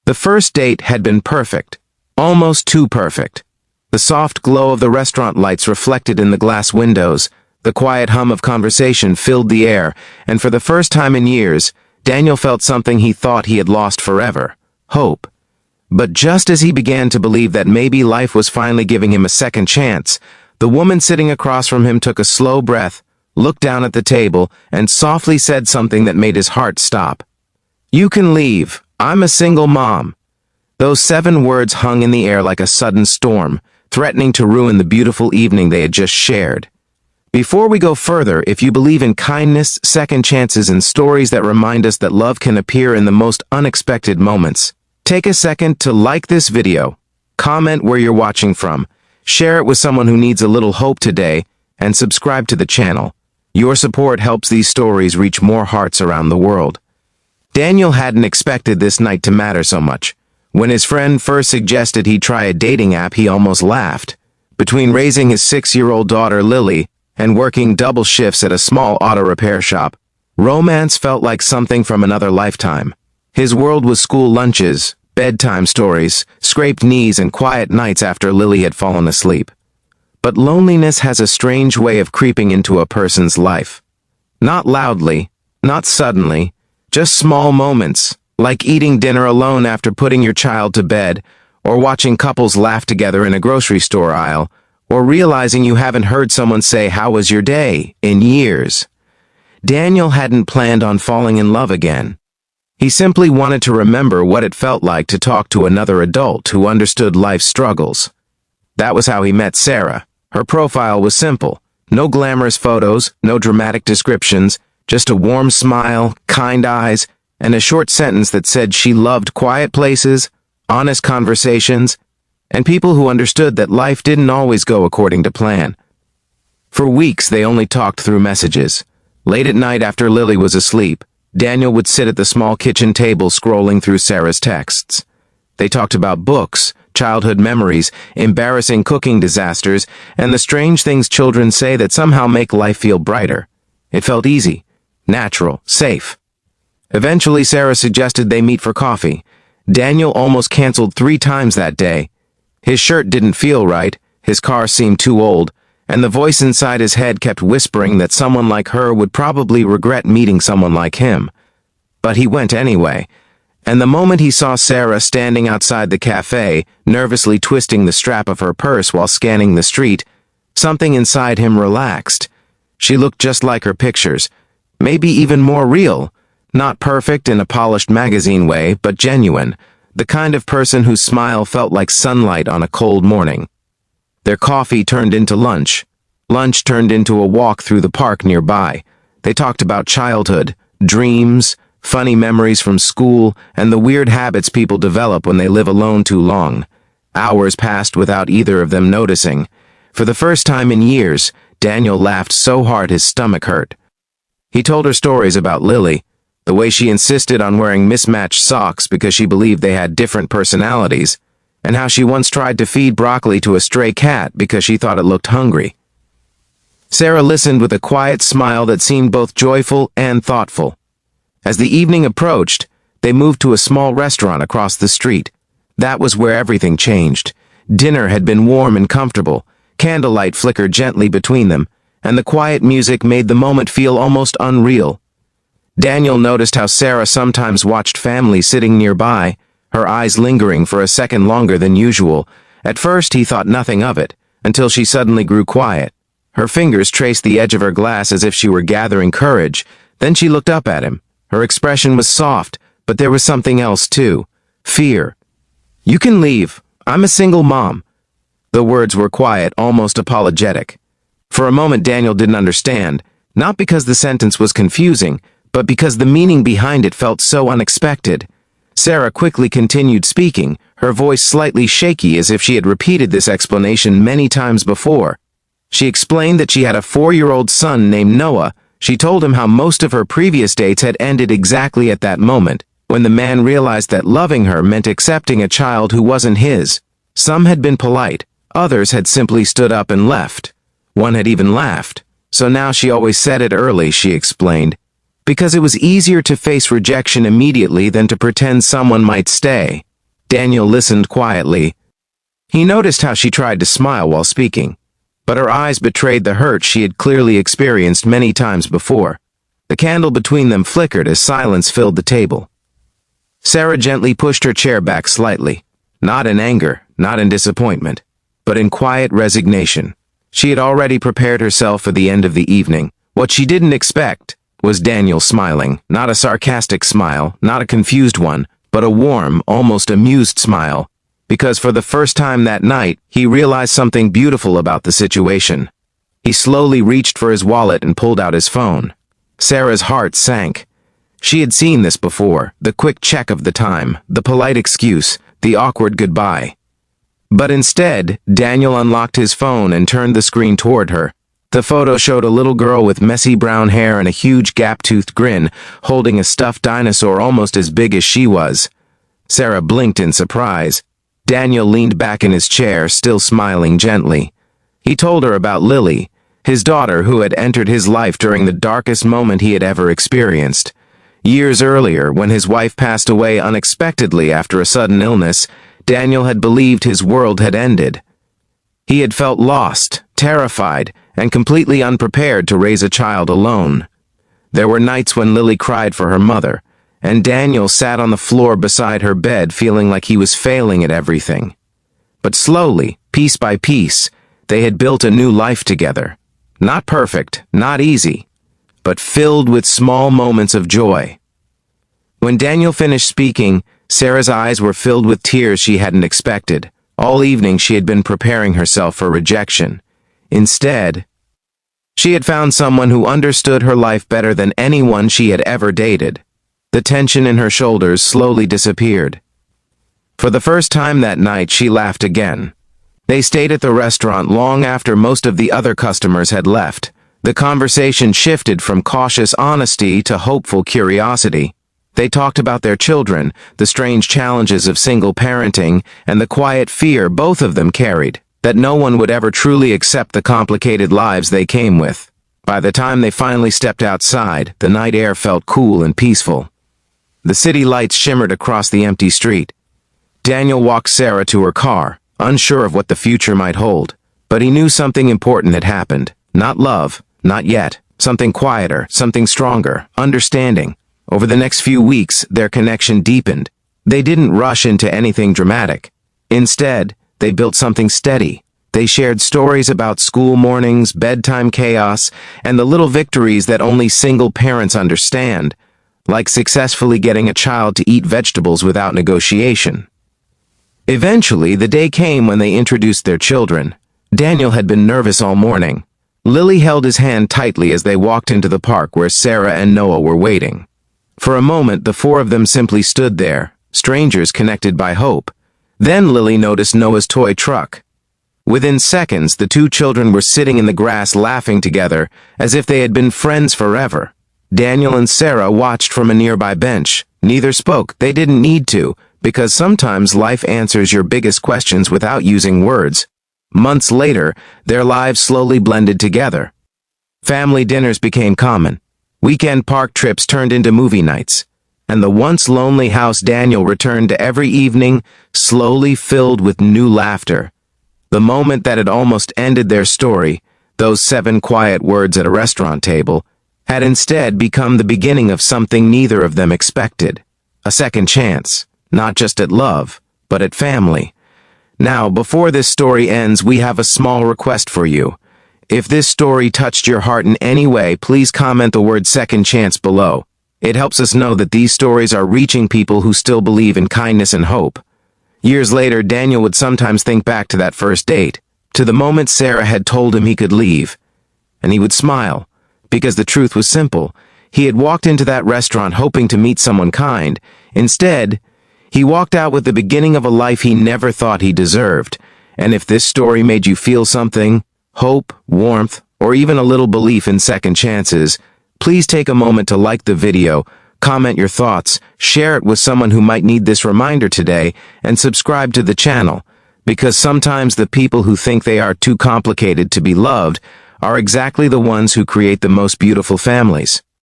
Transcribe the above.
The first date had been perfect, almost too perfect. The soft glow of the restaurant lights reflected in the glass windows, the quiet hum of conversation filled the air, and for the first time in years, Daniel felt something he thought he had lost forever: hope. But just as he began to believe that maybe life was finally giving him a second chance, the woman sitting across from him took a slow breath, looked down at the table, and softly said something that made his heart stop. "You can leave. I'm a single mom." Those 7 words hung in the air like a sudden storm, threatening to ruin the beautiful evening they had just shared. Before we go further, if you believe in kindness, second chances, and stories that remind us that love can appear in the most unexpected moments, take a second to like this video, comment where you're watching from, share it with someone who needs a little hope today, and subscribe to the channel. Your support helps these stories reach more hearts around the world. Daniel hadn't expected this night to matter so much. When his friend first suggested he try a dating app, he almost laughed. Between raising his 6-year-old daughter Lily and working double shifts at a small auto repair shop, romance felt like something from another lifetime. His world was school lunches, bedtime stories, scraped knees, and quiet nights after Lily had fallen asleep. But loneliness has a strange way of creeping into a person's life. Not loudly, not suddenly, just small moments, like eating dinner alone after putting your child to bed, or watching couples laugh together in a grocery store aisle, or realizing you haven't heard someone say, "How was your day?" in years. Daniel hadn't planned on falling in love again. He simply wanted to remember what it felt like to talk to another adult who understood life's struggles. That was how he met Sarah. Her profile was simple. No glamorous photos, no dramatic descriptions, just a warm smile, kind eyes, and a short sentence that said she loved quiet places, honest conversations, and people who understood that life didn't always go according to plan. For weeks, they only talked through messages. Late at night after Lily was asleep, Daniel would sit at the small kitchen table scrolling through Sarah's texts. They talked about books, childhood memories, embarrassing cooking disasters, and the strange things children say that somehow make life feel brighter. It felt easy, natural, safe. Eventually, Sarah suggested they meet for coffee. Daniel almost canceled 3 times that day. His shirt didn't feel right, his car seemed too old, and the voice inside his head kept whispering that someone like her would probably regret meeting someone like him. But he went anyway, and the moment he saw Sarah standing outside the cafe, nervously twisting the strap of her purse while scanning the street, something inside him relaxed. She looked just like her pictures, maybe even more real. Not perfect in a polished magazine way, but genuine, the kind of person whose smile felt like sunlight on a cold morning. Their coffee turned into lunch. Lunch turned into a walk through the park nearby. They talked about childhood, dreams, funny memories from school, and the weird habits people develop when they live alone too long. Hours passed without either of them noticing. For the first time in years, Daniel laughed so hard his stomach hurt. He told her stories about Lily, the way she insisted on wearing mismatched socks because she believed they had different personalities, and how she once tried to feed broccoli to a stray cat because she thought it looked hungry. Sarah listened with a quiet smile that seemed both joyful and thoughtful. As the evening approached, they moved to a small restaurant across the street. That was where everything changed. Dinner had been warm and comfortable, candlelight flickered gently between them, and the quiet music made the moment feel almost unreal. Daniel noticed how Sarah sometimes watched family sitting nearby, her eyes lingering for a second longer than usual. At first he thought nothing of it, until she suddenly grew quiet. Her fingers traced the edge of her glass as if she were gathering courage. Then she looked up at him. Her expression was soft, but there was something else too. Fear. "You can leave. I'm a single mom." The words were quiet, almost apologetic. For a moment Daniel didn't understand, not because the sentence was confusing, but because the meaning behind it felt so unexpected. Sarah quickly continued speaking, her voice slightly shaky as if she had repeated this explanation many times before. She explained that she had a 4-year-old son named Noah. She told him how most of her previous dates had ended exactly at that moment, when the man realized that loving her meant accepting a child who wasn't his. Some had been polite, others had simply stood up and left. One had even laughed. So now she always said it early, she explained, because it was easier to face rejection immediately than to pretend someone might stay. Daniel listened quietly. He noticed how she tried to smile while speaking, but her eyes betrayed the hurt she had clearly experienced many times before. The candle between them flickered as silence filled the table. Sarah gently pushed her chair back slightly, not in anger, not in disappointment, but in quiet resignation. She had already prepared herself for the end of the evening. What she didn't expect was Daniel smiling, not a sarcastic smile, not a confused one, but a warm, almost amused smile, because for the first time that night, he realized something beautiful about the situation. He slowly reached for his wallet and pulled out his phone. Sarah's heart sank. She had seen this before, the quick check of the time, the polite excuse, the awkward goodbye. But instead, Daniel unlocked his phone and turned the screen toward her. The photo showed a little girl with messy brown hair and a huge gap-toothed grin, holding a stuffed dinosaur almost as big as she was. Sarah blinked in surprise. Daniel leaned back in his chair, still smiling gently. He told her about Lily, his daughter who had entered his life during the darkest moment he had ever experienced. Years earlier, when his wife passed away unexpectedly after a sudden illness, Daniel had believed his world had ended. He had felt lost, terrified, and completely unprepared to raise a child alone. There were nights when Lily cried for her mother, and Daniel sat on the floor beside her bed feeling like he was failing at everything. But slowly, piece by piece, they had built a new life together. Not perfect, not easy, but filled with small moments of joy. When Daniel finished speaking, Sarah's eyes were filled with tears she hadn't expected. All evening she had been preparing herself for rejection. Instead, she had found someone who understood her life better than anyone she had ever dated. The tension in her shoulders slowly disappeared. For the first time that night, she laughed again. They stayed at the restaurant long after most of the other customers had left. The conversation shifted from cautious honesty to hopeful curiosity. They talked about their children, the strange challenges of single parenting, and the quiet fear both of them carried, that no one would ever truly accept the complicated lives they came with. By the time they finally stepped outside, the night air felt cool and peaceful. The city lights shimmered across the empty street. Daniel walked Sarah to her car, unsure of what the future might hold. But he knew something important had happened. Not love, not yet. Something quieter, something stronger, understanding. Over the next few weeks, their connection deepened. They didn't rush into anything dramatic. Instead, they built something steady. They shared stories about school mornings, bedtime chaos, and the little victories that only single parents understand, like successfully getting a child to eat vegetables without negotiation. Eventually, the day came when they introduced their children. Daniel had been nervous all morning. Lily held his hand tightly as they walked into the park where Sarah and Noah were waiting. For a moment, the four of them simply stood there, strangers connected by hope. Then Lily noticed Noah's toy truck. Within seconds, the two children were sitting in the grass laughing together, as if they had been friends forever. Daniel and Sarah watched from a nearby bench. Neither spoke. They didn't need to, because sometimes life answers your biggest questions without using words. Months later, their lives slowly blended together. Family dinners became common. Weekend park trips turned into movie nights. And the once lonely house Daniel returned to every evening, slowly filled with new laughter. The moment that had almost ended their story, those 7 quiet words at a restaurant table, had instead become the beginning of something neither of them expected. A second chance, not just at love, but at family. Now, before this story ends, we have a small request for you. If this story touched your heart in any way, please comment the word second chance below. It helps us know that these stories are reaching people who still believe in kindness and hope. Years later, Daniel would sometimes think back to that first date, to the moment Sarah had told him he could leave, and he would smile, because the truth was simple. He had walked into that restaurant hoping to meet someone kind. Instead, he walked out with the beginning of a life he never thought he deserved. And if this story made you feel something, hope, warmth, or even a little belief in second chances, please take a moment to like the video, comment your thoughts, share it with someone who might need this reminder today, and subscribe to the channel, because sometimes the people who think they are too complicated to be loved are exactly the ones who create the most beautiful families.